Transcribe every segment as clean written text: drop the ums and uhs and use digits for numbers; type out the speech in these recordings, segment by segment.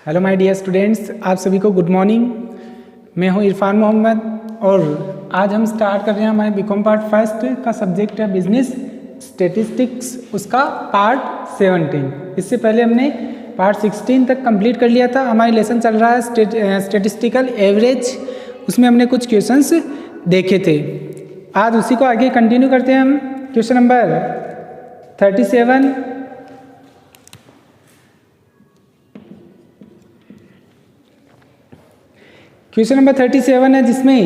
Hello my dear students, आप सभी को गुड मॉर्निंग। मैं हूं इरफान मोहम्मद और आज हम स्टार्ट कर रहे हैं हमारे बीकॉम पार्ट फर्स्ट का सब्जेक्ट है बिजनेस स्टैटिस्टिक्स, उसका पार्ट 17। इससे पहले हमने पार्ट 16 तक कंप्लीट कर लिया था। हमारी लेसन चल रहा है स्टैटिस्टिकल एवरेज, उसमें हमने कुछ क्वेश्चंस देखे थे। आज उसी को आगे कंटिन्यू करते हैं हम। Question number 37। क्वेश्चन नंबर 37 है जिसमें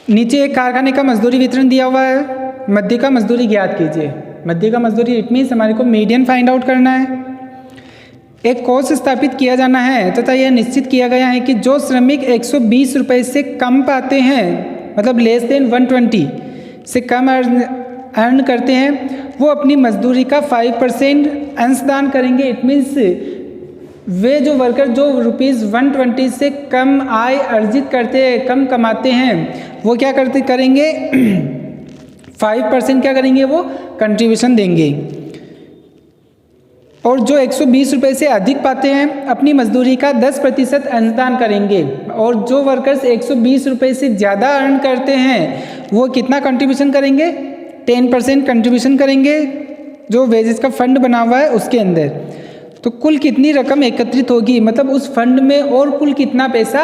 नीचे एक कारखाने का मजदूरी वितरण दिया हुआ है। मध्य का मजदूरी ज्ञात कीजिए। मध्य का मजदूरी इट मीन्स हमारे को मीडियन फाइंड आउट करना है। एक कॉस्ट स्थापित किया जाना है तथा यह निश्चित किया गया है कि जो श्रमिक 120 रुपये से कम पाते हैं, मतलब लेस देन 120 से कम अर्न करते हैं, वो अपनी मजदूरी का 5% अंशदान करेंगे। इट मीन्स वे जो वर्कर जो ₹120 से कम आय अर्जित करते हैं, कम कमाते हैं, वो क्या करेंगे 5% क्या करेंगे, वो कंट्रीब्यूशन देंगे। और जो 120 रुपये से अधिक पाते हैं अपनी मजदूरी का 10% अंशदान करेंगे। और जो वर्कर्स 120 रुपये से ज़्यादा अर्न करते हैं वो कितना कंट्रीब्यूशन करेंगे, 10% कंट्रीब्यूशन करेंगे जो वेजेस का फंड बना हुआ है उसके अंदर। तो कुल कितनी रकम एकत्रित होगी, मतलब उस फंड में और कुल कितना पैसा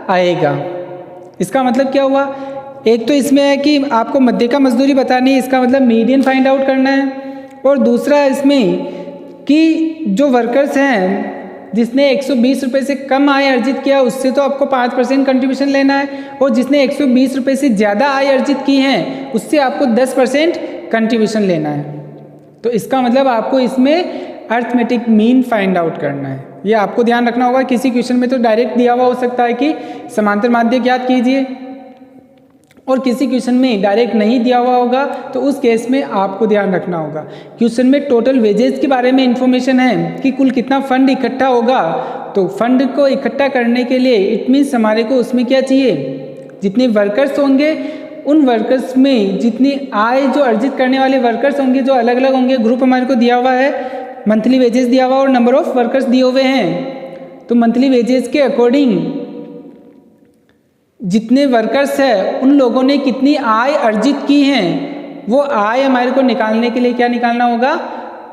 आएगा। इसका मतलब क्या हुआ, एक तो इसमें है कि आपको मध्य का मजदूरी बतानी है, इसका मतलब मीडियन फाइंड आउट करना है। और दूसरा इसमें कि जो वर्कर्स हैं जिसने 120 रुपये से कम आय अर्जित किया उससे तो आपको 5% कंट्रीब्यूशन लेना है, और जिसने 120 रुपये से ज़्यादा आय अर्जित की है उससे आपको 10% कंट्रीब्यूशन लेना है। तो इसका मतलब आपको इसमें अर्थमेटिक मीन फाइंड आउट करना है। ये आपको ध्यान रखना होगा। किसी क्वेश्चन में तो डायरेक्ट दिया हुआ हो सकता है कि समांतर माध्य ज्ञात कीजिए, और किसी क्वेश्चन में डायरेक्ट नहीं दिया हुआ होगा तो उस केस में आपको ध्यान रखना होगा। क्वेश्चन में टोटल वेजेस के बारे में इंफॉर्मेशन है कि कुल कितना फंड इकट्ठा होगा, तो फंड को इकट्ठा करने के लिए इट मीन्स हमारे को उसमें क्या चाहिए, जितने वर्कर्स होंगे उन वर्कर्स में जितनी आय जो अर्जित करने वाले वर्कर्स होंगे जो अलग अलग होंगे, ग्रुप हमारे को दिया हुआ है, मंथली वेजेस दिया हुआ और नंबर ऑफ वर्कर्स दिए हुए हैं। तो मंथली वेजेस के अकॉर्डिंग जितने वर्कर्स हैं उन लोगों ने कितनी आय अर्जित की हैं, वो आय हमारे को निकालने के लिए क्या निकालना होगा,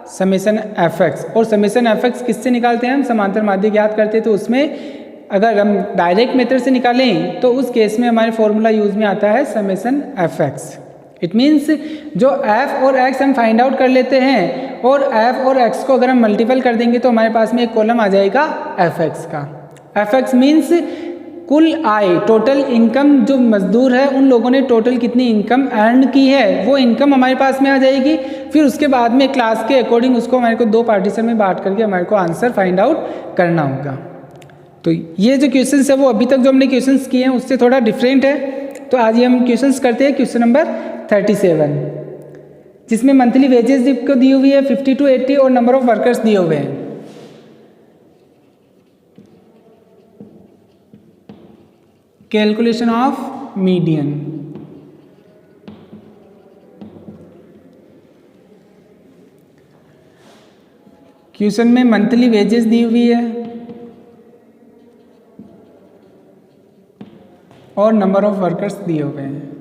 समेशन एफएक्स। और समेशन एफएक्स किससे निकालते हैं, हम समांतर माध्य ज्ञात करते हैं। तो उसमें अगर हम डायरेक्ट मेथड से निकालें तो उस केस में हमारे फॉर्मूला यूज में आता है समेशन एफएक्स। इट मीन्स जो एफ और एक्स हम फाइंड आउट कर लेते हैं और एफ और एक्स को अगर हम मल्टीपल कर देंगे तो हमारे पास में एक कॉलम आ जाएगा एफ एक्स का। एफ एक्स मीन्स कुल आय, टोटल इनकम, जो मजदूर है उन लोगों ने टोटल कितनी इनकम अर्न की है वो इनकम हमारे पास में आ जाएगी। फिर उसके बाद में क्लास के अकॉर्डिंग उसको हमारे को 2 पार्टीशन में बांट करके हमारे को आंसर फाइंड आउट करना होगा। तो ये जो क्वेश्चंस है वो अभी तक जो हमने क्वेश्चंस किए हैं उससे थोड़ा डिफरेंट है। तो आज ये हम क्वेश्चंस करते हैं क्वेश्चन नंबर 37, जिसमें मंथली वेजेस को दी हुई है 50 to 80 और नंबर ऑफ वर्कर्स दिए हुए हैं। Calculation of median. क्वेश्चन में मंथली वेजेस दी हुई है और नंबर ऑफ वर्कर्स दिए हुए हैं।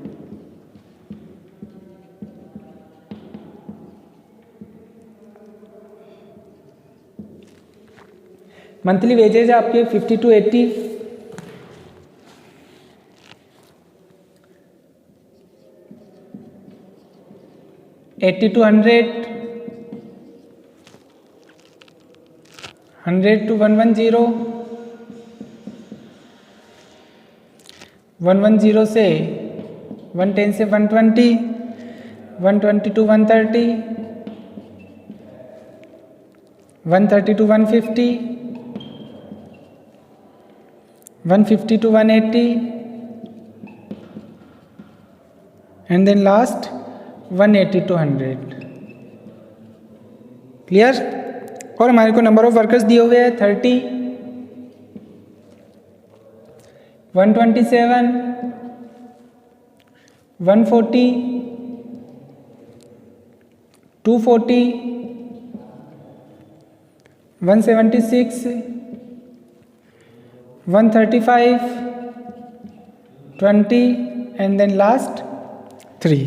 मंथली वेजेज आपके 50 to 80, 80 to 100, 100 to 110, 110 से 110 से 120, 120 to 130, 130 to 150, 150 to 180, and then last 180 to 100। Clear. और हमारे को नंबर ऑफ वर्कर्स दिए हुए हैं 30, 127, 140, 240, 176, 135, 20 एंड देन लास्ट 3।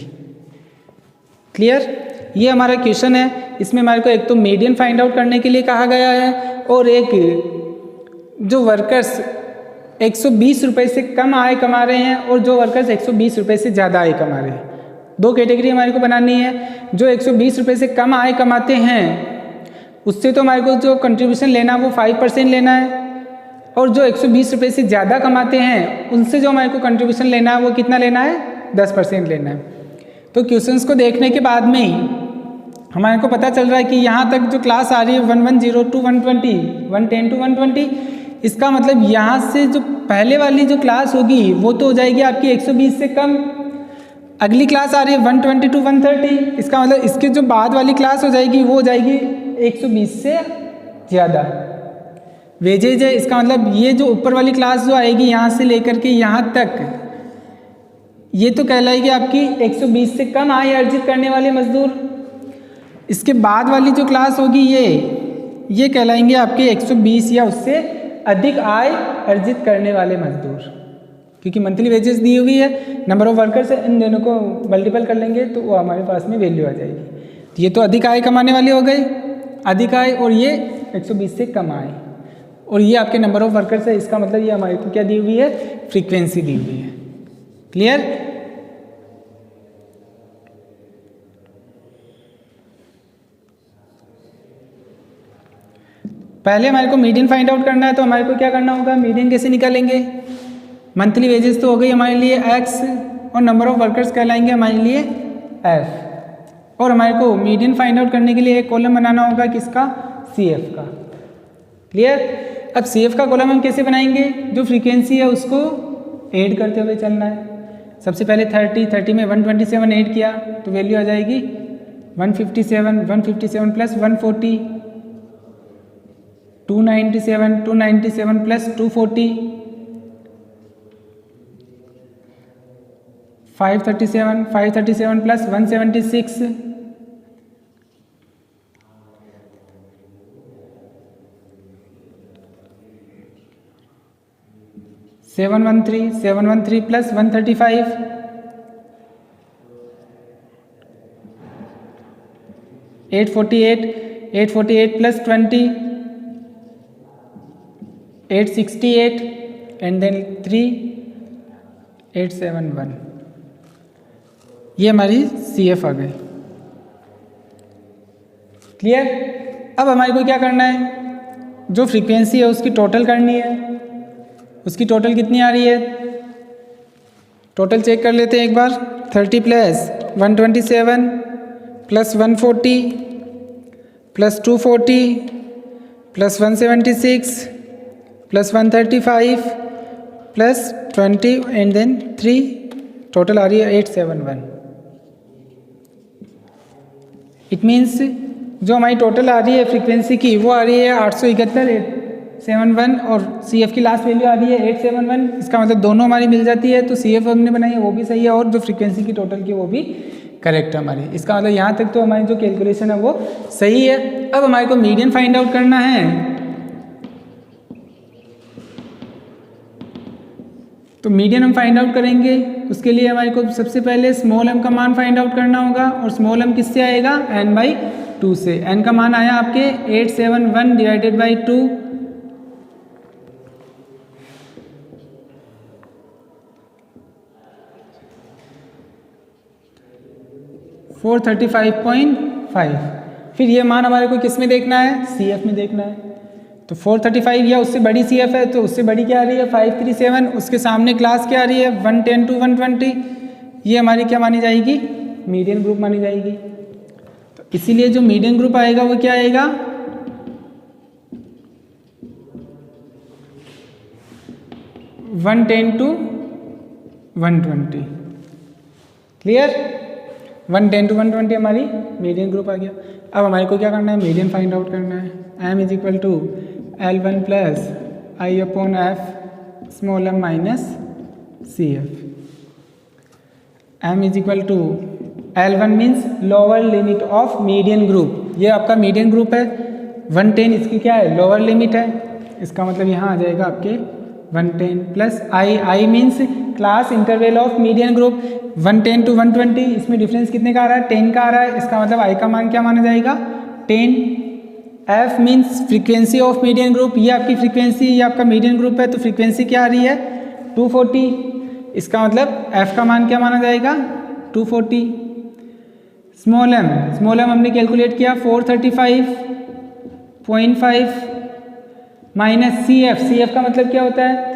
क्लियर? ये हमारा क्वेश्चन है। इसमें हमारे को एक तो मीडियन फाइंड आउट करने के लिए कहा गया है और एक जो वर्कर्स 120 रुपये से कम आय कमा रहे हैं और जो वर्कर्स 120 रुपये से ज़्यादा आय कमा रहे हैं। दो कैटेगरी हमारे को बनानी है। जो 120 रुपये से कम आय कमाते हैं उससे तो हमारे को जो कंट्रीब्यूशन लेना है वो 5% लेना है, और जो 120 रुपये से ज़्यादा कमाते हैं उनसे जो हमारे को कंट्रीब्यूशन लेना है वो कितना लेना है? 10% लेना है। तो क्वेश्चंस को देखने के बाद में ही हमारे को पता चल रहा है कि यहाँ तक जो क्लास आ रही है 1102 to 120, 110 to 120, इसका मतलब यहाँ से जो पहले वाली जो क्लास होगी वो तो हो जाएगी आपकी 120 से कम। अगली क्लास आ रही है 120 to 130, इसका मतलब इसके जो बाद वाली क्लास हो जाएगी वो हो जाएगी 120 से ज़्यादा। वेजेज है, इसका मतलब ये जो ऊपर वाली क्लास जो आएगी यहाँ से लेकर के यहाँ तक, ये तो कहलाएगी आपकी 120 से कम आय अर्जित करने वाले मजदूर। इसके बाद वाली जो क्लास होगी ये कहलाएंगे आपके 120 या उससे अधिक आय अर्जित करने वाले मजदूर, क्योंकि मंथली वेजेस दी हुई है, नंबर ऑफ वर्कर्स है, इन दोनों को मल्टीपल कर लेंगे तो वो हमारे पास में वैल्यू आ जाएगी। ये तो अधिक आय कमाने वाले हो गए, अधिक आय, और ये 120 से कम आय, और ये आपके नंबर ऑफ वर्कर्स है। इसका मतलब ये हमारे को क्या दी हुई है? फ्रीक्वेंसी दी हुई है। क्लियर? पहले हमारे को मीडियन फाइंड आउट करना है, तो हमारे को क्या करना होगा? मीडियन कैसे निकालेंगे? मंथली वेजेस तो हो गई हमारे लिए x, और नंबर ऑफ वर्कर्स कहलाएंगे हमारे लिए f, और हमारे को मीडियन फाइंड आउट करने के लिए एक कॉलम बनाना होगा किसका? CF का। क्लियर? अब CF का कॉलम हम कैसे बनाएंगे? जो फ्रीक्वेंसी है उसको ऐड करते हुए चलना है। सबसे पहले 30 में 127 ऐड किया तो वैल्यू आ जाएगी 157 plus 140, 297 plus 240, 537 plus 176, 713 plus 135, 848 plus 20, 868 and then 3, 871। ये हमारी CF आ गई। क्लियर? अब हमारे को क्या करना है? जो फ्रीक्वेंसी है उसकी टोटल करनी है। उसकी टोटल कितनी आ रही है? टोटल चेक कर लेते हैं एक बार। 30 plus 127 plus 140 plus 240 plus 176 plus 135 plus 20 and then 3, total आ रही है 871। इट मीन्स जो हमारी टोटल आ रही है फ्रीक्वेंसी की वो आ रही है 871 और CF की लास्ट वैल्यू आ रही है 871। इसका मतलब दोनों हमारी मिल जाती है, तो CF हमने बनाई है वो भी सही है और जो फ्रीक्वेंसी की टोटल की वो भी करेक्ट है हमारी। इसका मतलब यहाँ तक तो हमारी जो कैलकुलेशन है वो सही है। अब हमारे को मीडियन फाइंड आउट करना है, तो मीडियन हम फाइंड आउट करेंगे। उसके लिए हमारे को सबसे पहले स्मॉल m का मान फाइंड आउट करना होगा, और स्मॉल m किससे आएगा? n/2 से। n का मान आया आपके 871 डिवाइडेड बाई 2, 435.5। फिर ये मान हमारे को किस में देखना है? CF में देखना है। तो 435 या उससे बड़ी CF है तो उससे बड़ी क्या आ रही है? 537। उसके सामने क्लास क्या आ रही है? 110 to 120। ये हमारी क्या मानी जाएगी? मीडियन ग्रुप मानी जाएगी। तो इसीलिए जो मीडियन ग्रुप आएगा वो क्या आएगा? 110 to 120। क्लियर? 110 to 120 हमारी मीडियन ग्रुप आ गया। अब हमारे को क्या करना है? मीडियन फाइंड आउट करना है। m is equal to L1 plus I/F small m minus CF। m is equal to L1 means lower limit of median group. ये आपका मीडियन ग्रुप है, 110 इसकी क्या है, लोअर लिमिट है, इसका मतलब यहाँ आ जाएगा आपके 110 plus I means class interval of median group 110 to 120, इसमें डिफरेंस कितने का आ रहा है, 10 का आ रहा है, इसका मतलब आई का मान क्या माना जाएगा, 10। F means frequency of median group, ये आपकी फ्रीक्वेंसी, ये आपका मीडियन ग्रुप है, तो फ्रीक्वेंसी क्या आ रही है 240, इसका मतलब एफ का मान क्या माना जाएगा 240। स्मॉल एम हमने कैलकुलेट किया 435.5 माइनस सी एफ का मतलब क्या होता है,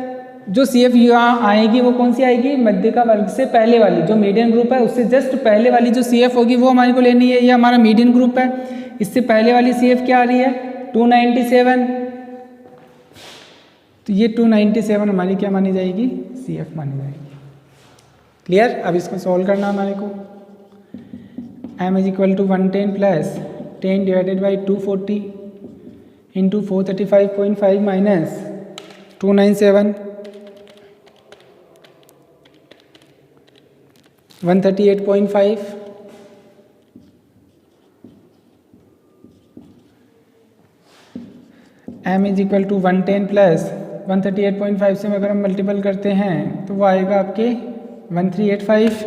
जो सी एफ यहाँ आएगी वो कौन सी आएगी, मध्य का वर्ग से पहले वाली, जो मीडियन ग्रुप है उससे जस्ट पहले वाली जो सी एफ होगी वो हमारे को लेनी है, ये हमारा मीडियन ग्रुप है, इससे पहले वाली सी एफ क्या आ रही है 297, तो ये 297 हमारी क्या मानी जाएगी, सी एफ मानी जाएगी। क्लियर। अब इसको सॉल्व करना हमारे को, m is equal to 110 plus 10 divided by 240 into 435.5 minus 297 138.5 m is equal to 110 plus 138.5 से अगर हम मल्टीपल करते हैं तो वो आएगा आपके 1385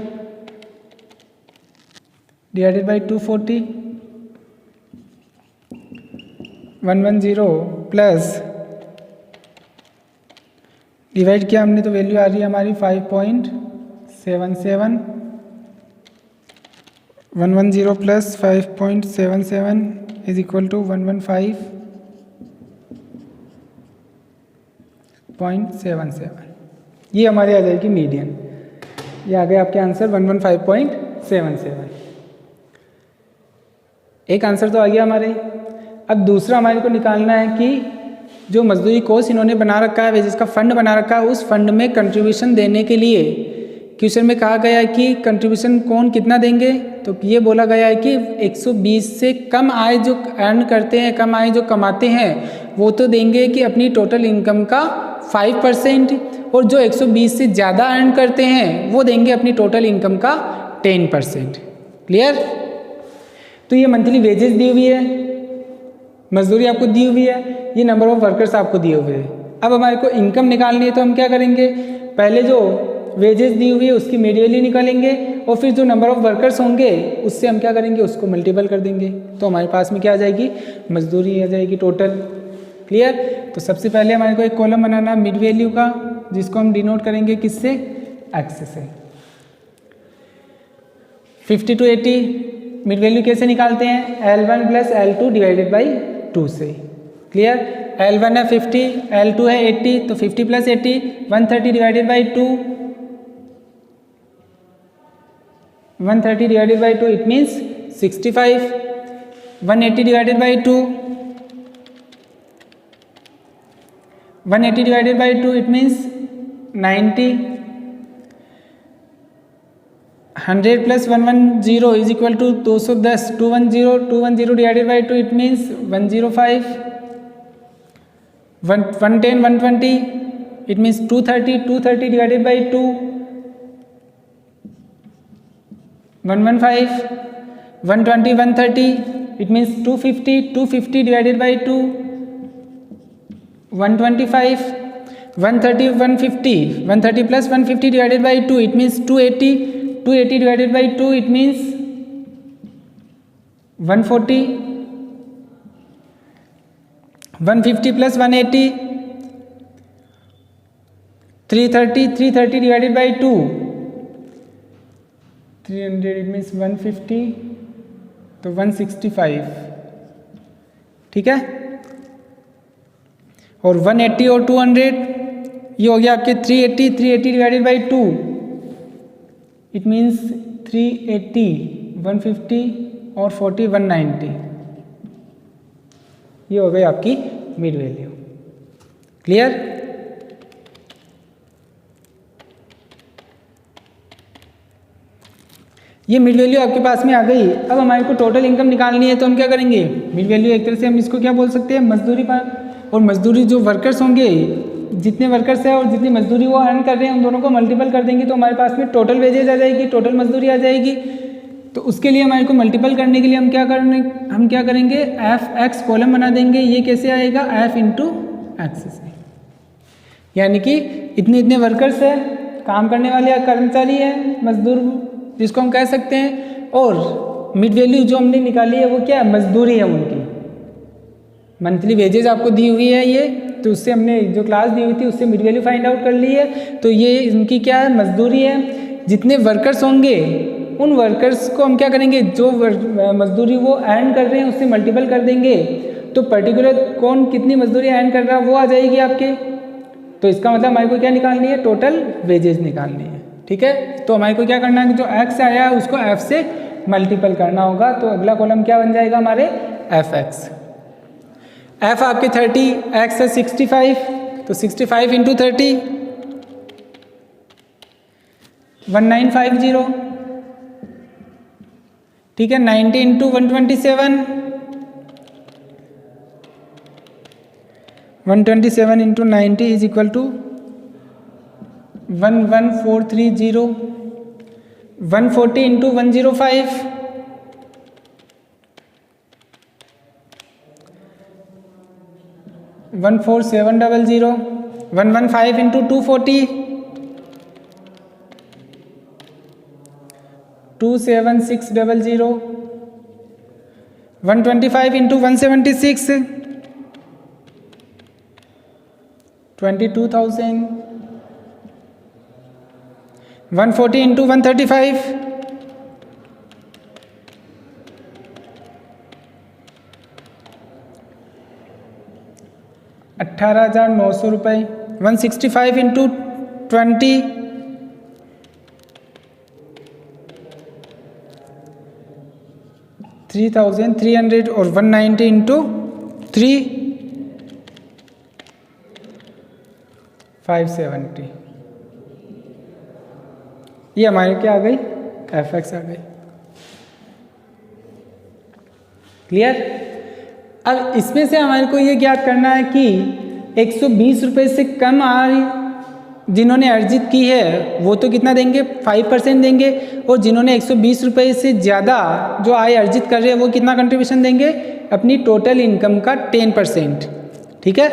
डिवाइडेड बाई 240 110 प्लस डिवाइड किया हमने तो वैल्यू आ रही है हमारी 5.77 110 प्लस 5.77 इज इक्वल टू 115.77, ये हमारी आ जाएगी मीडियन, ये आ गया आपके आंसर 115.77। एक आंसर तो आ गया हमारे। अब दूसरा हमारे को निकालना है कि जो मजदूरी कोर्स इन्होंने बना रखा है, जिसका फंड बना रखा है, उस फंड में कंट्रीब्यूशन देने के लिए क्वेश्चन में कहा गया है कि कंट्रीब्यूशन कौन कितना देंगे, तो ये बोला गया है कि 120 से कम आय जो अर्न करते हैं, कम आय जो कमाते हैं, वो तो देंगे कि अपनी टोटल इनकम का 5%, और जो 120 से ज़्यादा अर्न करते हैं वो देंगे अपनी टोटल इनकम का 10%। क्लियर। तो ये मंथली वेजेस दी हुई है, मजदूरी आपको दी हुई है, ये नंबर ऑफ वर्कर्स आपको दिए हुए हैं। अब हमारे को इनकम निकालनी है तो हम क्या करेंगे, पहले जो वेजेस दी हुई है उसकी मीडियनली निकालेंगे और फिर जो नंबर ऑफ वर्कर्स होंगे उससे हम क्या करेंगे, उसको मल्टीपल कर देंगे, तो हमारे पास में क्या आ जाएगी, मजदूरी आ जाएगी टोटल। क्लियर। तो सबसे पहले हमारे को एक कॉलम बनाना मिड वैल्यू का, जिसको हम डिनोट करेंगे किससे, एक्स से। 50 to 80 मिड वैल्यू कैसे निकालते हैं, L1 plus L2 divided by 2 से। क्लियर। L1 है 50, L2 है 80, तो 50 plus 80 130 divided by 2, 130 divided by 2 it means 65, 180 divided by 2, 180 divided by 2 it means 90, 100 plus 110 is equal to 210, 210 divided by 2 it means 105, 110 120 it means 230 divided by 2, 115, 120 130 it means 250 divided by 2, 125, 130 150, 130 plus 150 divided by 2 it means 280 divided by 2 it means 140, 150 plus 180 330 divided by 2 300 it means 150, तो 165। ठीक है। और 180 और 200 ये हो गया आपके 380 divided by 2 it means 380, 150 और 40 190, ये हो गई आपकी मिड वैल्यू। क्लियर। ये मिड वैल्यू आपके पास में आ गई। अब हमारे को टोटल इनकम निकालनी है तो हम क्या करेंगे, मिड वैल्यू एक तरह से हम इसको क्या बोल सकते हैं, मजदूरी पर, और मजदूरी जो वर्कर्स होंगे, जितने वर्कर्स हैं और जितनी मजदूरी वो अर्न कर रहे हैं उन दोनों को मल्टीपल कर देंगे तो हमारे पास में टोटल वेजेज आ जाएगी, टोटल मजदूरी आ जाएगी। तो उसके लिए हमारे को मल्टीपल करने के लिए हम क्या करेंगे, एफ एक्स कॉलम बना देंगे। ये कैसे आएगा, एफ इंटू एक्स से, यानी कि इतने इतने वर्कर्स है, काम करने वाले कर्मचारी है, मजदूर जिसको हम कह सकते हैं, और मिड वैल्यू जो हमने निकाली है वो क्या है, मजदूरी है उनकी। मंथली वेजेस आपको दी हुई है ये, तो उससे हमने जो क्लास दी हुई थी उससे मिड वैल्यू फाइंड आउट कर ली है। तो ये इनकी क्या है, मजदूरी है। जितने वर्कर्स होंगे उन वर्कर्स को हम क्या करेंगे, जो मजदूरी वो अर्न कर रहे हैं उससे मल्टीपल कर देंगे, तो पर्टिकुलर कौन कितनी मजदूरी अर्न कर रहा है वो आ जाएगी आपके। तो इसका मतलब हमारे को क्या निकालनी है, टोटल वेजेस निकालनी है। ठीक है, तो हमारे को क्या करना है, जो एक्स आया है उसको एफ से मल्टीपल करना होगा। तो अगला कॉलम क्या बन जाएगा हमारे, एफ एक्स। एफ आपके 30, एक्स है 65, तो 65 इंटू 30 1950। ठीक है, 90 into 127 127 into 90 is equal to 11430। 140 into 105 14700। 115 into 240 27600। 125 into 176 22,000। 140 into 135 18,900 रुपये। 165 इंटू 20 3,300। और 190 इंटू 3 570। ये हमारे क्या आ गई, एफ एक्स आ गई। क्लियर। अब इसमें से हमारे को ये ज्ञात करना है कि 120 रुपये से कम आय जिन्होंने अर्जित की है वो तो कितना देंगे, 5% देंगे, और जिन्होंने 120 रुपये से ज़्यादा जो आय अर्जित कर रहे हैं वो कितना कंट्रीब्यूशन देंगे, अपनी टोटल इनकम का 10%। ठीक है,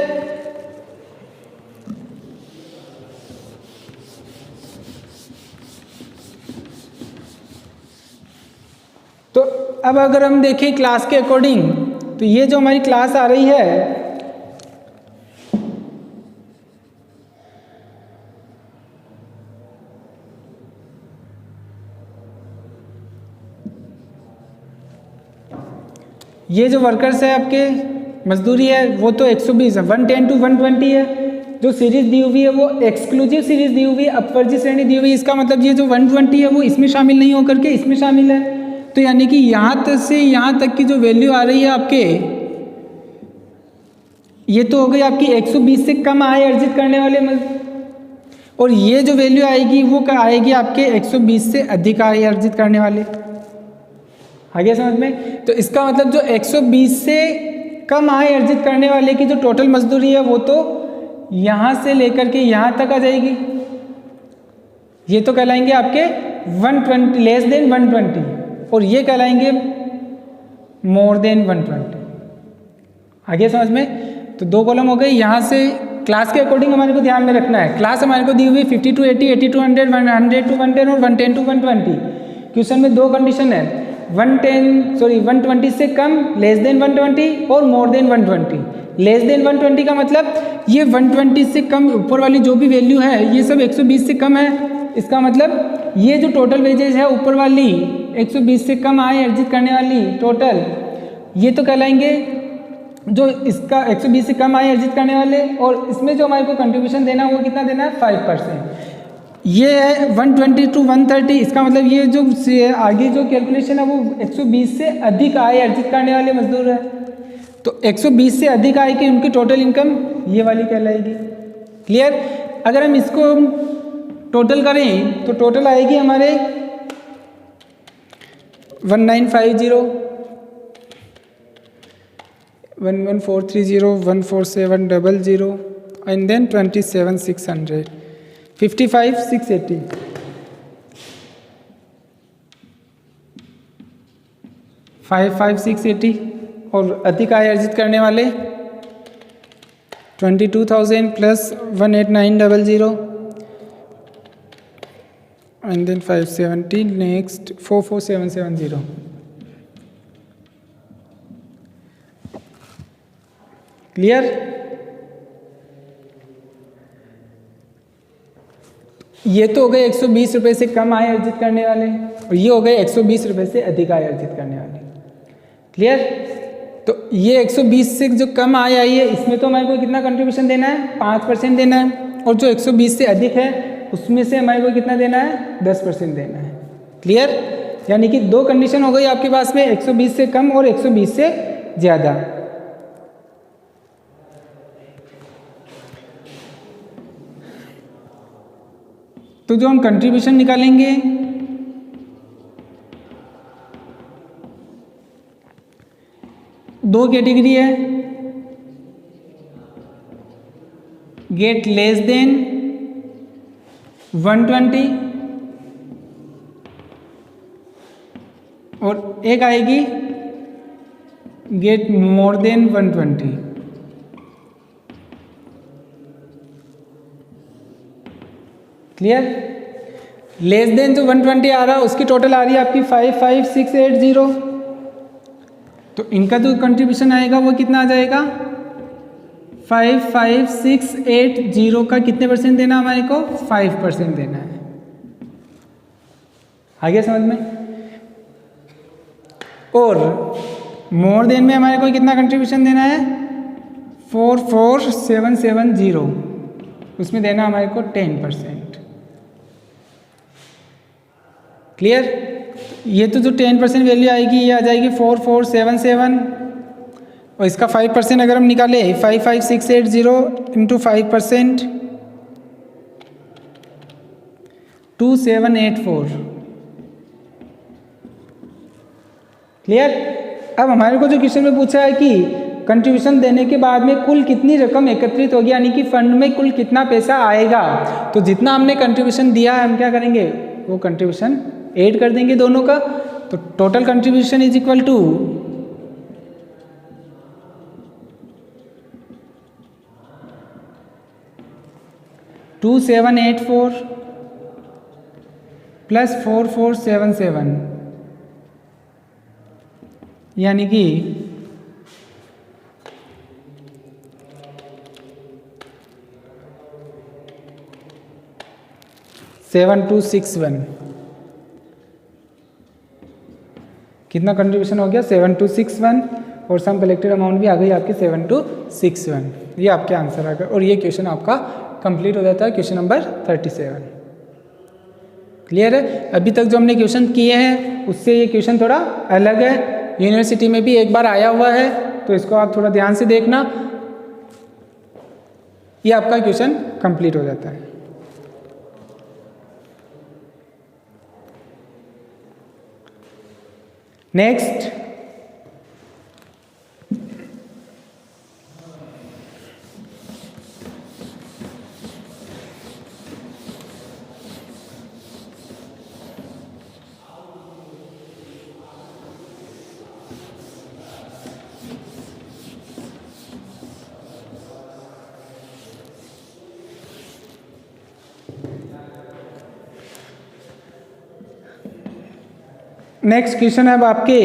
तो अब अगर हम देखें क्लास के अकॉर्डिंग, तो ये जो हमारी क्लास आ रही है ये जो वर्कर्स है आपके मजदूरी है वो तो 120 है, 110 टू 120 है। जो सीरीज दी हुई है वो एक्सक्लूसिव सीरीज दी हुई है, अपवर्जी श्रेणी दी हुई है। इसका मतलब ये जो 120 है वो इसमें शामिल नहीं होकर के इसमें शामिल है। तो यानी कि यहाँ तक से यहाँ तक की जो वैल्यू आ रही है आपके, ये तो हो गई आपकी 120 से कम आय अर्जित करने वाले और ये जो वैल्यू आएगी वो आएगी आपके 120 से अधिक आय अर्जित करने वाले। आगे समझ में। तो इसका मतलब जो 120 से कम आय अर्जित करने वाले की जो टोटल मजदूरी है वो तो यहाँ से लेकर के यहाँ तक आ जाएगी। ये तो कहलाएंगे आपके 120 लेस देन 120, और ये कहलाएंगे मोर देन 120। आगे समझ में। तो दो कॉलम हो गए। यहाँ से क्लास के अकॉर्डिंग हमारे को ध्यान में रखना है। क्लास हमारे को दी हुई 50 टू 80, 80 टू 100, 100 टू 110 और 110 टू 120। क्वेश्चन में दो कंडीशन है, 120 से कम लेस देन 120 और मोर देन 120। लेस देन 120 का मतलब ये 120 से कम ऊपर वाली जो भी वैल्यू है ये सब 120 से कम है। इसका मतलब ये जो टोटल वेजेज है ऊपर वाली 120 से कम आय अर्जित करने वाली टोटल, ये तो कहलाएंगे जो इसका 120 से कम आय अर्जित करने वाले, और इसमें जो हमारे को कंट्रीब्यूशन देना है वो कितना देना है, 5%। ये है 120 टू 130। इसका मतलब ये जो आगे जो कैलकुलेशन है वो 120 से अधिक आय अर्जित करने वाले मजदूर है। तो 120 से अधिक आय की उनकी टोटल इनकम ये वाली कहलाएगी। क्लियर। अगर हम इसको टोटल करें तो टोटल आएगी हमारे 1950, 11430, 14700 and then 27600, 55,680। 55,680 और अधिक आय अर्जित करने वाले 22,000 plus 18900 and then 570 next 44770। Clear? ये तो हो गए 120 रुपये से कम आय अर्जित करने वाले और ये हो गए 120 रुपये से अधिक आय अर्जित करने वाले। क्लियर? तो ये 120 से जो कम आय आई है इसमें तो हमारे को कितना कंट्रीब्यूशन देना है? 5% देना है। और जो 120 से अधिक है उसमें से हमारे को कितना देना है? 10% देना है। क्लियर? यानी कि दो कंडीशन हो गई आपके पास में, 120 से कम और 120 से ज़्यादा। तो जो हम कंट्रीब्यूशन निकालेंगे दो कैटेगरी है, गेट लेस देन 120 और एक आएगी get more than 120। Clear? Less than जो 120 आ रहा है उसकी टोटल आ रही है आपकी 55,680। तो इनका जो कंट्रीब्यूशन आएगा वो कितना आ जाएगा? 55,680 का कितने परसेंट देना हमारे को? 5% देना है। आ गया समझ में? और मोर देन में हमारे को कितना कंट्रीब्यूशन देना है? 44,770, उसमें देना हमारे को 10%। क्लियर? ये तो जो 10% वैल्यू आएगी ये आ जाएगी 4477 और इसका 5% अगर हम निकाले 55,680 इंटू 5% 2784। क्लियर? अब हमारे को जो क्वेश्चन में पूछा है कि कंट्रीब्यूशन देने के बाद में कुल कितनी रकम एकत्रित होगी, यानी कि फंड में कुल कितना पैसा आएगा। तो जितना हमने कंट्रीब्यूशन दिया है हम क्या करेंगे? वो कंट्रीब्यूशन ऐड कर देंगे दोनों का। तो total contribution is equal to 2784 plus 4477 यानी कि 7261। कितना कंट्रीब्यूशन हो गया? 7261 और सम कलेक्टेड अमाउंट भी आ गई आपकी 7261। ये आपके आंसर आ गए और ये क्वेश्चन आपका कंप्लीट हो जाता है, क्वेश्चन नंबर 37। क्लियर है? अभी तक जो हमने क्वेश्चन किए हैं उससे ये क्वेश्चन थोड़ा अलग है, यूनिवर्सिटी में भी एक बार आया हुआ है, तो इसको आप थोड़ा ध्यान से देखना। ये आपका क्वेश्चन कंप्लीट हो जाता है। नेक्स्ट, नेक्स्ट क्वेश्चन है अब आपके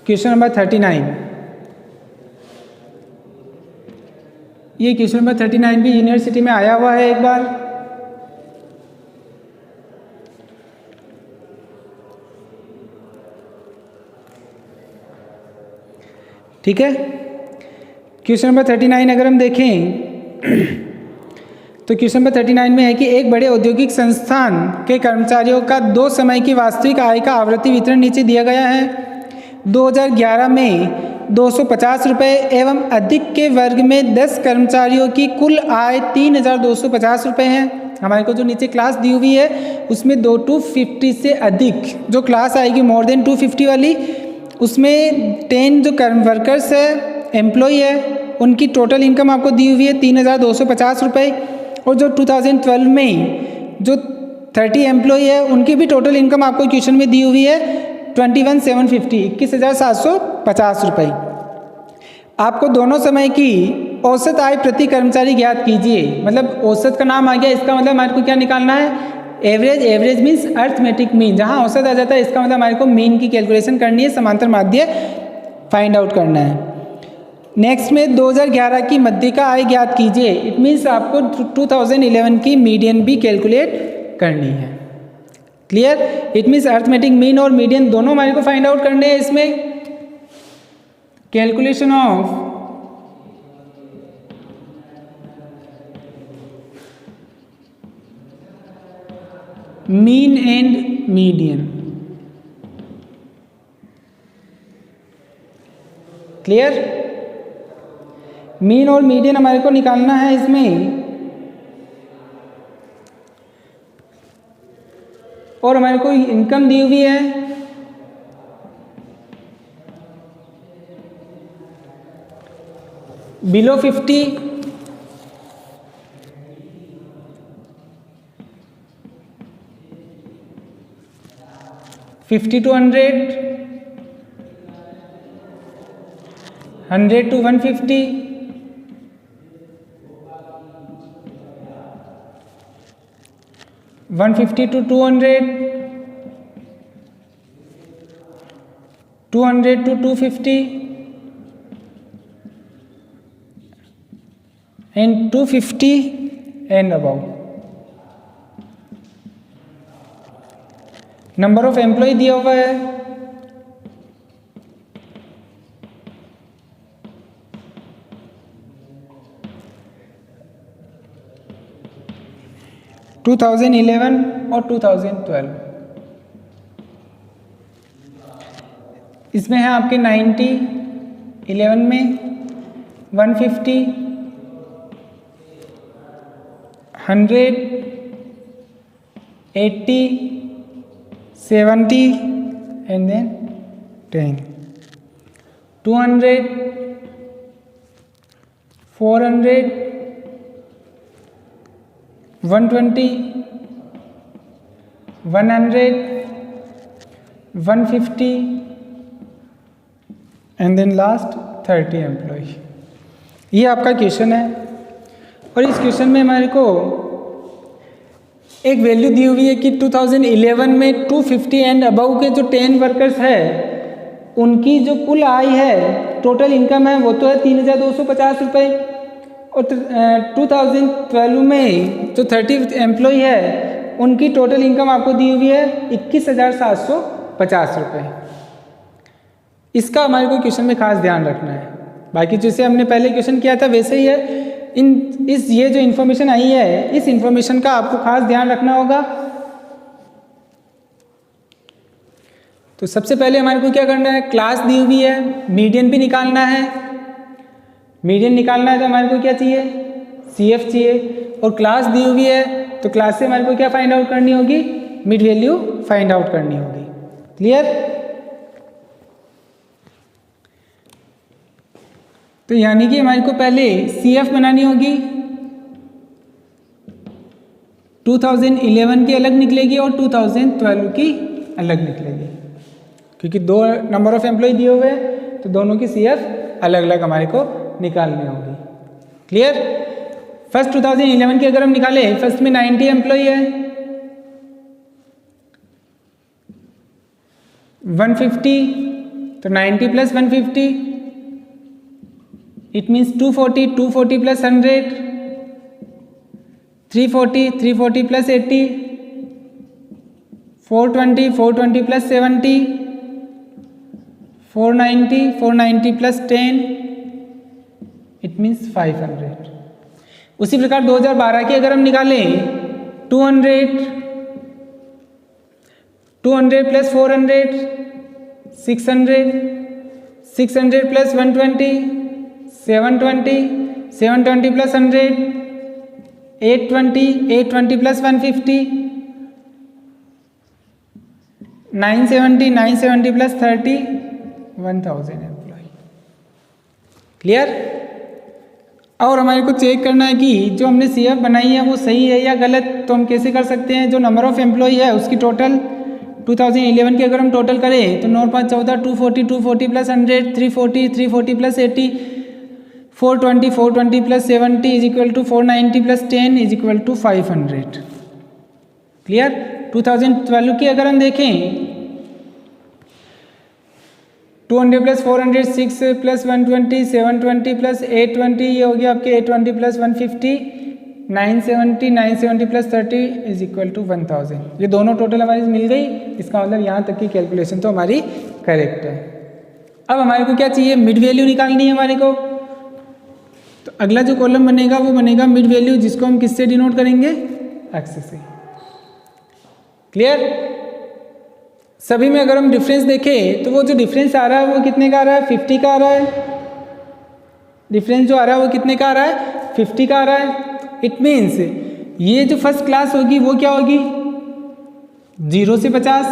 क्वेश्चन नंबर 39। ये क्वेश्चन नंबर 39 भी यूनिवर्सिटी में आया हुआ है एक बार। ठीक है, क्वेश्चन नंबर 39 अगर हम देखें तो क्वेश्चन नंबर 39 में है कि एक बड़े औद्योगिक संस्थान के कर्मचारियों का 2 समय की वास्तविक आय का आवृत्ति वितरण नीचे दिया गया है। 2011 में 250 रुपये एवं अधिक के वर्ग में 10 कर्मचारियों की कुल आय 3,250 रुपये है। हमारे को जो नीचे क्लास दी हुई है उसमें 250 से अधिक जो क्लास आएगी मोर देन 250 वाली, उसमें 10 जो वर्कर्स है, एम्प्लॉय है, उनकी टोटल इनकम आपको दी हुई है 3,250 रुपये। और जो 2012 में जो 30 एम्प्लॉय है उनकी भी टोटल इनकम आपको क्वेश्चन में दी हुई है 21,750 21,750 रुपये। आपको दोनों समय की औसत आय प्रति कर्मचारी ज्ञात कीजिए। मतलब औसत का नाम आ गया, इसका मतलब हमारे को क्या निकालना है, average. Average means arithmetic mean, जहाँ औसत आ जाता है इसका मतलब हमारे को मीन की कैलकुलेशन करनी है, समांतर माध्य फाइंड आउट करना है। नेक्स्ट में 2011 की मध्यिका आय ज्ञात कीजिए। इट मीन्स आपको 2011 की मीडियन भी कैलकुलेट करनी है। Clear? It means arithmetic mean और मीडियन दोनों हमारे को फाइंड आउट करने हैं। इसमें calculation of mean and median. Clear? Mean और मीडियन हमारे को निकालना है इसमें, और हमारे को इनकम दी हुई है below 50, 50 to 100, 100 to 150, 150 to 200, 200 to 250 and 250 and above। Number of employ दिया हुआ है 2011 और 2012। इसमें है आपके 90, 11 में 150, 100, 80, 70 and then 10, 200, 400, 120, 100, 150 and then last 30 employ. ये आपका क्वेश्चन है, और इस क्वेश्चन में हमारे को एक वैल्यू दी हुई है कि 2011 में 250 एंड अबव के जो 10 वर्कर्स है उनकी जो कुल आय है, टोटल इनकम है, वो तो है 3,250 रुपये, और 2012 में जो 30 एम्प्लॉय है उनकी टोटल इनकम आपको दी हुई है 21,750 रुपये। इसका हमारे को क्वेश्चन में खास ध्यान रखना है। बाकी जैसे हमने पहले क्वेश्चन किया था वैसे ही है। ये जो इन्फॉर्मेशन आई है, इस इन्फॉर्मेशन का आपको खास ध्यान रखना होगा। तो सबसे पहले हमारे को क्या करना है, क्लास दी हुई है, मीडियन भी निकालना है। मीडियन निकालना है तो हमारे को क्या चाहिए, CF चाहिए, और क्लास दी हुई है तो क्लास से हमारे को क्या फाइंड आउट करनी होगी, मिड वैल्यू फाइंड आउट करनी होगी। क्लियर? तो यानी कि हमारे को पहले CF बनानी होगी, 2011 की अलग निकलेगी और 2012 की अलग निकलेगी, क्योंकि दो नंबर ऑफ एम्प्लॉय दिए हुए हैं तो दोनों की CF अलग अलग हमारे को निकालनी होगी। क्लियर? फर्स्ट 2011 की अगर हम निकाले, फर्स्ट में 90 एम्प्लॉय है, 150, तो 90 plus 150 it means 240, 240 plus 100, 340, 340 plus 80, 420, 420 plus 70, 490, 490 plus 10 it means 500। उसी प्रकार 2012 की अगर हम निकालें, 200, 200 plus 400, 600, 600 plus 120, 720, 720 plus 100, 820, 820 plus 150, 970, 970 plus 30, 1000 employ. Clear? और हमारे को चेक करना है कि जो हमने CF बनाई है वो सही है या गलत। तो हम कैसे कर सकते हैं, जो नंबर ऑफ़ एम्प्लॉय है उसकी टोटल 2011 की अगर हम टोटल करें तो 9 5 14 240 240 plus 100 340 340 plus 80 420 420 plus 70 is equal to 490 plus 10 is equal to 500। Clear. 2012 की अगर हम देखें 200 प्लस 400 6 प्लस 120 720 प्लस 820 ये हो गया आपके 820 plus 150 970 970 plus 30 is equal to 1000। ये दोनों टोटल हमारी मिल गई। इसका मतलब यहाँ तक की कैलकुलेशन तो हमारी करेक्ट है। अब हमारे को क्या चाहिए, मिड वैल्यू निकालनी है हमारे को। तो अगला जो कॉलम बनेगा वो बनेगा मिड वैल्यू, जिसको हम किससे डिनोट करेंगे, एक्स से। क्लियर। सभी में अगर हम डिफरेंस देखें तो वो जो डिफरेंस आ रहा है वो कितने का आ रहा है, 50 का आ रहा है। डिफरेंस जो आ रहा है वो कितने का आ रहा है, 50 का आ रहा है। इट मीन्स ये जो फर्स्ट क्लास होगी वो क्या होगी, 0 से 50,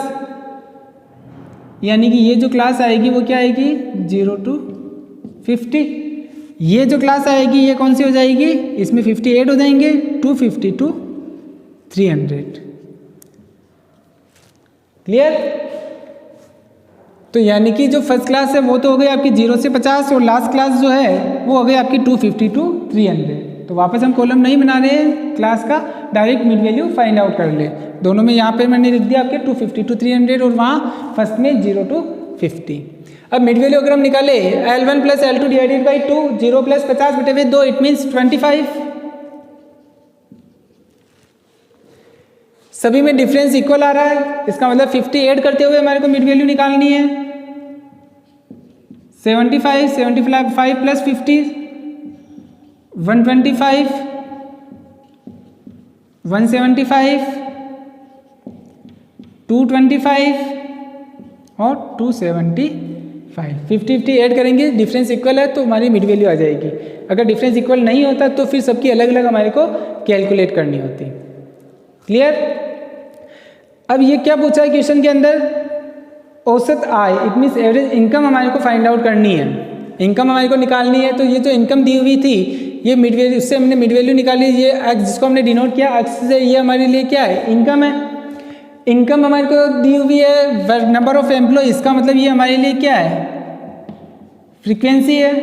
यानी कि ये जो क्लास आएगी वो क्या आएगी, 0 to 50। ये जो क्लास आएगी ये कौन सी हो जाएगी, इसमें 58 हो जाएंगे, 250 to 300। क्लियर। तो यानी कि जो फर्स्ट क्लास है वो तो हो गई आपकी 0 से 50 और लास्ट क्लास जो है वो हो गई आपकी 250 to 300। तो वापस हम कॉलम नहीं बना रहे हैं क्लास का, direct mid value find out कर ले। दोनों में यहाँ पे मैंने लिख दिया आपके 250 to 300 और वहाँ फर्स्ट में 0 to 50। अब मिड वैल्यू अगर हम निकाले L1 plus L2 divided by 2, 0 plus 50 बटे हुए 2, इट मीन्स 25। सभी में डिफरेंस इक्वल आ रहा है, इसका मतलब 50 ऐड करते हुए हमारे को मिड वैल्यू निकालनी है। 75 75 प्लस 50 125 175 225 और 275। 50 ऐड करेंगे, डिफरेंस इक्वल है तो हमारी मिड वैल्यू आ जाएगी। अगर डिफरेंस इक्वल नहीं होता तो फिर सबकी अलग अलग हमारे को कैलकुलेट करनी होती। क्लियर। अब ये क्या पूछा है क्वेश्चन के अंदर, औसत आय, इट मीन्स एवरेज इनकम हमारे को फाइंड आउट करनी है, इनकम हमारे को निकालनी है। तो ये जो इनकम दी हुई थी ये मिड वैल्यू, उससे हमने मिड वैल्यू निकाली, ये एक्स जिसको हमने डिनोट किया एक्स से, ये हमारे लिए क्या है, इनकम है। इनकम हमारे को दी हुई है नंबर ऑफ एम्प्लॉय, इसका मतलब ये हमारे लिए क्या है, फ्रीक्वेंसी है।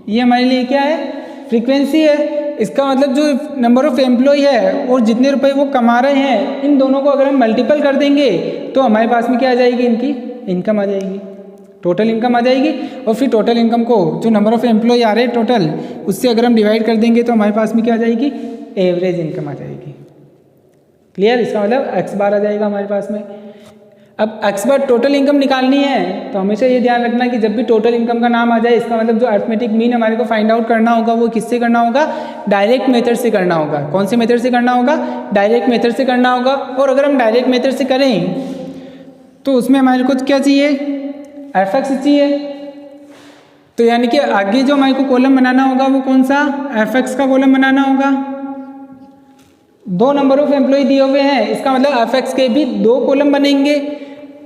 ये हमारे लिए क्या है, फ्रीक्वेंसी है। इसका मतलब जो नंबर ऑफ एम्प्लॉय है और जितने रुपए वो कमा रहे हैं, इन दोनों को अगर हम मल्टीपल कर देंगे तो हमारे पास में क्या आ जाएगी, इनकी इनकम आ जाएगी, टोटल इनकम आ जाएगी। और फिर टोटल इनकम को जो नंबर ऑफ एम्प्लॉय आ रहे हैं टोटल, उससे अगर हम डिवाइड कर देंगे तो हमारे पास में क्या आ जाएगी, एवरेज इनकम आ जाएगी। क्लियर। इसका मतलब एक्स बार आ जाएगा हमारे पास में। अब एक्स बार टोटल इनकम निकालनी है तो हमेशा ये ध्यान रखना कि जब भी टोटल इनकम का नाम आ जाए, इसका मतलब जो अरिथमेटिक मीन हमारे को फाइंड आउट करना होगा वो किससे करना होगा, डायरेक्ट मेथड से करना होगा। कौन से मेथड से करना होगा, डायरेक्ट मेथड से करना होगा। और अगर हम डायरेक्ट मेथड से करें तो उसमें हमारे को क्या चाहिए, एफ एक्स चाहिए। तो यानी कि आगे जो हमारे को कॉलम बनाना होगा वो कौन सा, एफ एक्स का कॉलम बनाना होगा। दो नंबर ऑफ एम्प्लॉय दिए हुए हैं, इसका मतलब एफ एक्स के भी दो कॉलम बनेंगे।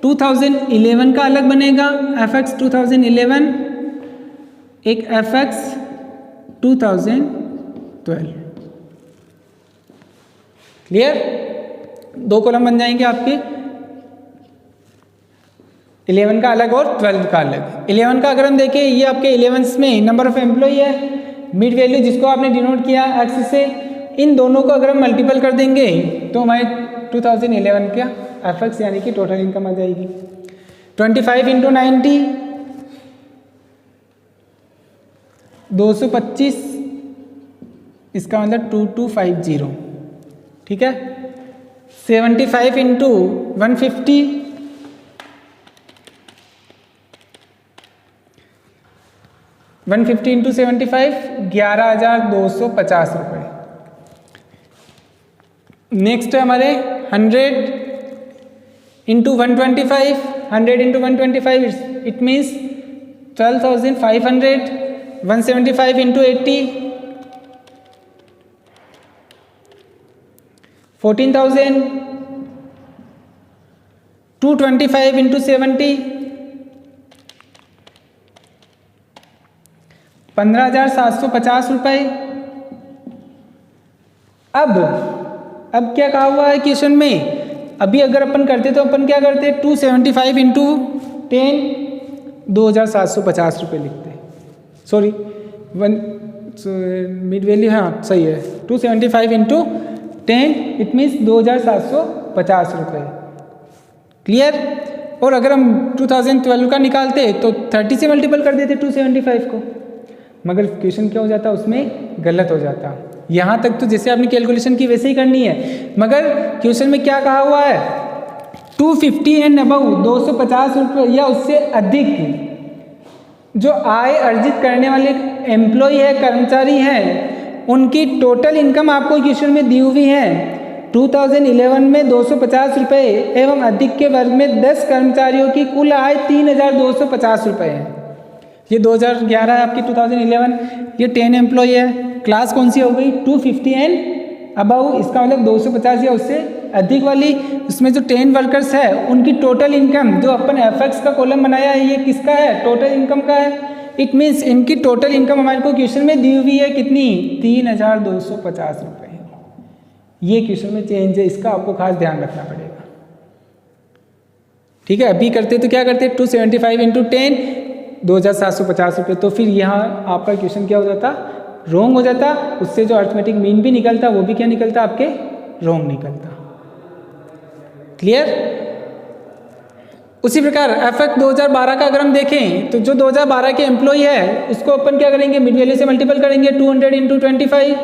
2011 का अलग बनेगा एफ एक्स 2011, एक एफ एक्स 2012। क्लियर। दो कॉलम बन जाएंगे आपके, 11 का अलग और 12 का अलग। 11 का अगर हम देखें, ये आपके 11 में नंबर ऑफ एम्प्लॉय है, मिड वैल्यू जिसको आपने डिनोट किया एक्स से, इन दोनों को अगर हम मल्टीपल कर देंगे तो हमारे 2011 का एफ एक्स यानी कि टोटल इनकम आ जाएगी। 25 इंटू 90 225, इसका मतलब 2250। ठीक है। 75 इंटू 150 150 इंटू 75 11,250 रुपये। नेक्स्ट है हमारे 100 into 125, 100 into 125 it means 12,500। 175 into 80 14,000। 225 into 70 15,750 रुपये। अब क्या कहा हुआ है क्वेश्चन में, अभी अगर अपन करते तो अपन क्या करते, 275 इंटू 10 2,750 रुपये लिखते हैं। सॉरी मिड वैल्यू, हाँ सही है, 275 इंटू 10 इट मीन्स 2,750 रुपये। क्लियर। और अगर हम 2012 का निकालते तो 30 से मल्टीपल कर देते 275 को, मगर क्वेश्चन क्या हो जाता, उसमें गलत हो जाता। यहाँ तक तो जैसे आपने कैलकुलेशन की वैसे ही करनी है, मगर क्वेश्चन में क्या कहा हुआ है, 250 एंड अबव 250 रुपये या उससे अधिक जो आय अर्जित करने वाले एम्प्लॉय है, कर्मचारी हैं, उनकी टोटल इनकम आपको क्वेश्चन में दी हुई है। 2011 में 250 रुपये एवं अधिक के वर्ग में 10 कर्मचारियों की कुल आय 3,250 रुपये है। ये 2011 है आपकी 2011, ये 10 एम्प्लॉय है, क्लास कौन सी हो गई 250 एंड अबव, इसका मतलब 250 या उससे अधिक वाली, उसमें जो 10 वर्कर्स है उनकी टोटल इनकम, जो अपन एफएक्स का कॉलम बनाया है ये किसका है, टोटल इनकम का है। इट मीन्स इनकी टोटल इनकम हमारे को क्वेश्चन में दी हुई है कितनी, 3,250 रुपये। ये क्वेश्चन में चेंज है, इसका आपको खास ध्यान रखना पड़ेगा। ठीक है, अभी करते तो क्या करते 275 इंटू 10 2,750 रुपये, तो फिर यहाँ आपका क्वेश्चन क्या हो जाता, रॉन्ग हो जाता। उससे जो अर्थमेटिक मीन भी निकलता वो भी क्या निकलता, आपके रॉन्ग निकलता। क्लियर। उसी प्रकार एफएक्स 2012 का अगर हम देखें तो जो 2012 के एम्प्लॉय है उसको अपन क्या करेंगे, मिड वैल्यू से मल्टीपल करेंगे, 200 into 25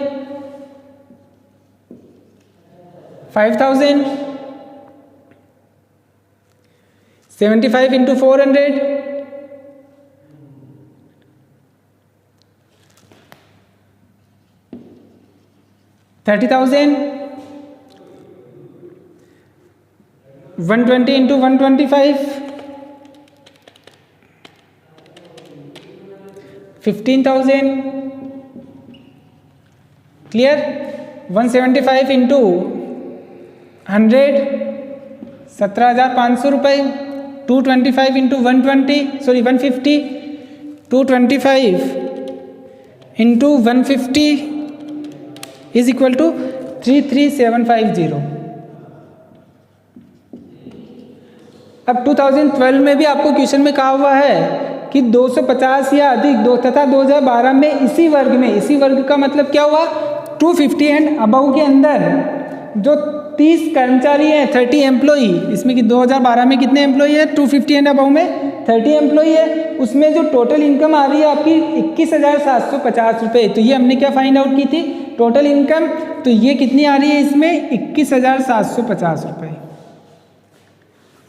5,000, 75 into 400 30,000, 120 into 125 15,000। Clear. 175 into 100 17,500 रुपये। 225 into 150 225 into 150 is equal to 33,750। अब 2012 में भी आपको क्वेश्चन में कहा हुआ है कि 250 या अधिक दो तथा 2012 में इसी वर्ग का मतलब क्या हुआ, 250 एंड अबव के अंदर जो 30 कर्मचारी हैं, 30 एम्प्लॉई, इसमें कि 2012 में कितने एम्प्लॉई है, 250 एंड अबव में 30 एम्प्लॉई है, उसमें जो टोटल इनकम आ रही है आपकी 21,750 रुपये। तो ये हमने क्या फाइंड आउट की थी, टोटल इनकम, तो ये कितनी आ रही है इसमें 21,750 रुपये।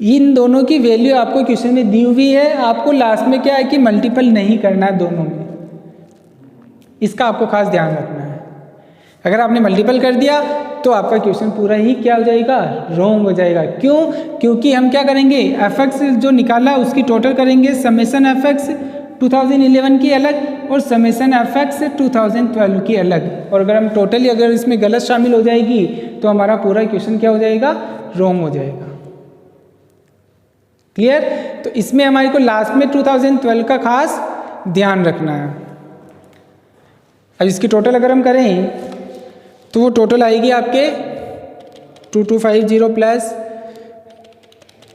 इन दोनों की वैल्यू आपको क्वेश्चन में दी हुई है, आपको लास्ट में क्या है कि मल्टीपल नहीं करना है दोनों में, इसका आपको खास ध्यान रखना है। अगर आपने मल्टीपल कर दिया तो आपका क्वेश्चन पूरा ही क्या हो जाएगा, रॉन्ग हो जाएगा। क्यों, क्योंकि हम क्या करेंगे, एफएक्स जो निकाला उसकी टोटल करेंगे, समेसन एफएक्स 2011 की अलग और समेसन एफएक्स 2012 की अलग, और अगर हम टोटली अगर इसमें गलत शामिल हो जाएगी तो हमारा पूरा क्वेश्चन क्या हो जाएगा, रॉन्ग हो जाएगा। क्लियर। तो इसमें हमारे को लास्ट में 2012 का खास ध्यान रखना है। अब इसकी टोटल अगर हम करें तो वो टोटल आएगी आपके 2250 प्लस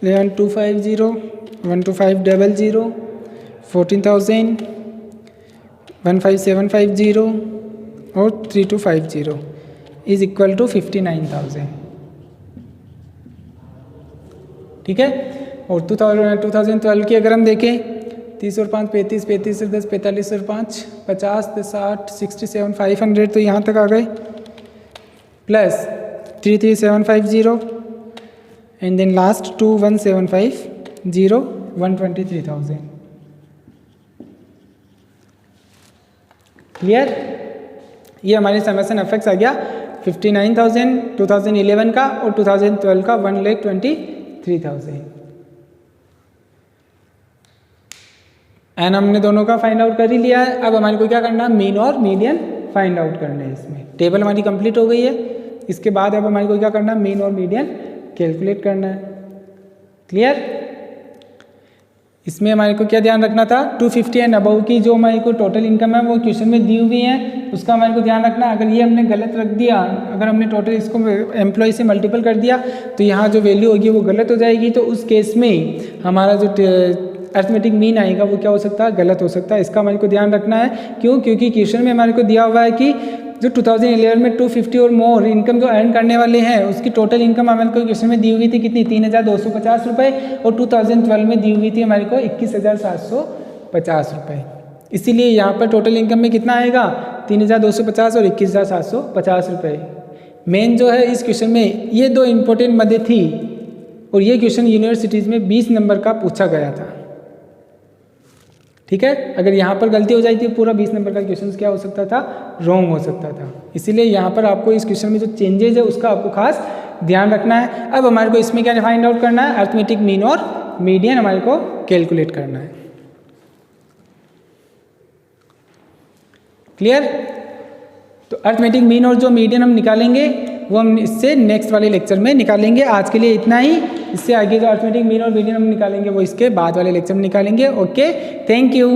11250 12500 14,000 15750 और 3250 इज इक्वल टू 59,000। ठीक है। और 2012 की अगर हम देखें 30 और 5 35 35 और 10 45 और 5 50 60 67 500, तो यहाँ तक आ गए, plus 33750 and then last 21,750 123,000। Clear. ये हमारी समेसन एफएक्स आ गया 59,000 2011 का और 2012 का 1,23,000। एंड हमने दोनों का फाइंड आउट कर ही लिया है। अब हमारे को क्या करना है, मीन और मीडियन फाइंड आउट करना है। इसमें टेबल हमारी कंप्लीट हो गई है, इसके बाद अब हमारे को क्या करना है, मीन और मीडियन कैलकुलेट करना है। क्लियर। इसमें हमारे को क्या ध्यान रखना था, 250 एंड अबव की जो हमारे को टोटल इनकम है वो क्वेश्चन में दी हुई है, उसका हमारे को ध्यान रखना। अगर ये हमने गलत रख दिया, अगर हमने टोटल इसको एम्प्लॉय से मल्टीपल कर दिया तो यहाँ जो वैल्यू होगी वो गलत हो जाएगी। तो उस केस में हमारा जो अर्थमेटिक मीन आएगा वो क्या हो सकता है, गलत हो सकता है। इसका हमारे को ध्यान रखना है। क्यों? क्योंकि क्वेश्चन में हमारे को दिया हुआ है कि जो 2011 में 250 और मोर इनकम जो अर्न करने वाले हैं उसकी टोटल इनकम हमारे को क्वेश्चन में दी हुई थी कितनी, 3250 रुपये, और 2012 में दी हुई थी हमारे को 21,750 रुपये। इसीलिए यहाँ पर टोटल इनकम में कितना आएगा, 3,250 और 21,750 रुपये। मेन जो है इस क्वेश्चन में ये दो इम्पोर्टेंट मदें थी, और ये क्वेश्चन यूनिवर्सिटीज़ में 20 नंबर का पूछा गया था। ठीक है, अगर यहाँ पर गलती हो जाती तो पूरा 20 नंबर का क्वेश्चन क्या हो सकता था, रॉन्ग हो सकता था। इसीलिए यहाँ पर आपको इस क्वेश्चन में जो चेंजेज है उसका आपको खास ध्यान रखना है। अब हमारे को इसमें क्या फाइंड आउट करना है, अर्थमेटिक मीन और मीडियन हमारे को कैलकुलेट करना है। क्लियर? तो अर्थमेटिक मीन और जो मीडियन हम निकालेंगे वो हम इससे नेक्स्ट वाले लेक्चर में निकालेंगे। आज के लिए इतना ही। इससे आगे जो अर्थमेटिक मीन और मीडियन हम निकालेंगे वो इसके बाद वाले लेक्चर में निकालेंगे। Okay, thank you.